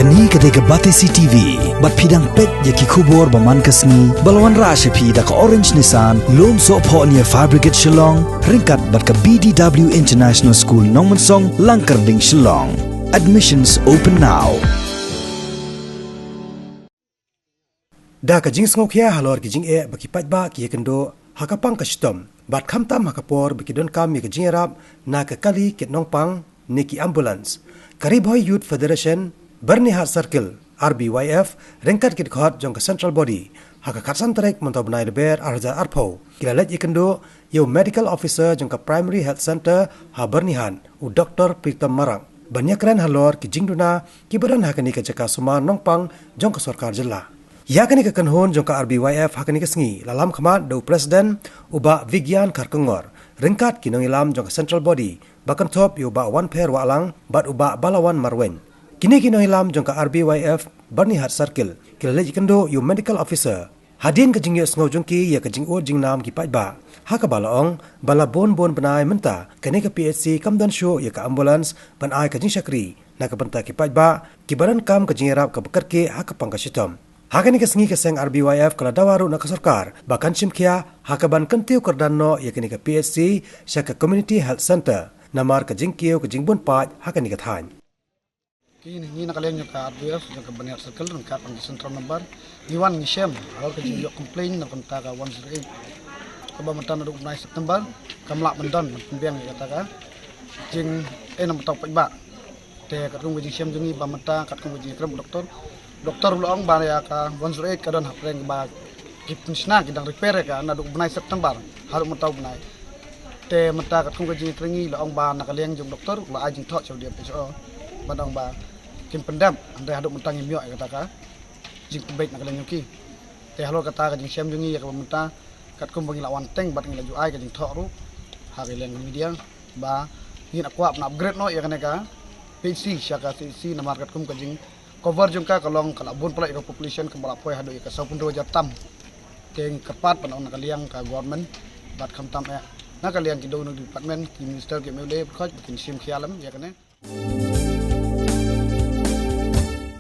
Kani ketika Batesi TV, bat pidang pet yaki kubur baman kasni, balawan rasha pi da ka Orange Nissan, lom so po niya Fabricate Shillong, ringkat bat ka BDW International School Nongmansong, Langkarding Shillong. Admissions open now. Da ka jing sngok ya halor ki jing e baki pat ba ki kendo hakapang ka stom bat khamtam hakapor baki don kam mi ka jing rap na ka kali ket nongpang niki ambulance karib hoy youth federation Bernihat Circle RBYF ringkat kit khot jong ka central body haka katsan trek montob nai ber arja arpo kilalet ikendo yo medical officer jong ka primary health center ha Bernihan u Dr. Pritam Marang banyak keren halor ki jing duna ki badan hakani ka jaka suma nongpang jong ka sarkar jilla yakani ka kanhon jong ka RBYF hakani ka sngi lalam khamat do president uba Vigyan Kharkongor ringkat kinong ilam jong ka central body bakan top yo ba one pair walang bat uba balawan marwen kini kinong ilam jong ka RBYF Bernihat Circle kilale ikendo yo medical officer hadin ka jingyo sngo jongki ya ka jingo jingnam ki paiba haka balaong bala bon benai menta kani ka PHC kamdan show ya ka ambulance ban ai ka jing shakri na ka benta ki paiba ki baran kam ka jingrap ka bekerke haka pangka shitom hakani ka sngi ka seng RBYF kala dawaru na ka sarkar bakan chimkhia hakaban kantiu kardanno yakani ka PHC sha ka community health center namar ka jingkio ka jingbon pat hakani ka than kini nakaleng ka RBF ka Bernihat Circle ka pang central number iwan ni shem awal ka jingyo complain na konta ka 108 ka ba matan na 9 September kamla mendan pembiang kata ka jing nam tau pa te ka tung jing shem jungi ba mata ka tung jing kram doktor ulong ba ya ka 108 ka don hapreng ba kipun sna kidang repair ka na 9 September haru matau benai te mata ka tung jing krengi ulong ba nakaleng jong doktor la ajing thok chau dia PSO badang ba kim pendam andai haduk mentang imyo kata ka jing pembait nakaleng yoki te halo kata ka jing shem jungi ya ka mata kat kum bangi lawan teng bat ngi laju ai ka jing thok ru hari leng media ba ni nak kuap na upgrade no ya kana ka PC syaka CC na market kum ka jing cover jungka kalong kalabun pula iro population kembala poi hado ka 10 jatam keng kepat panong nakaliang ka government bat khamtam ya nakaliang ki do no department ki minister ki mele khoj bikin sim khialam ya kana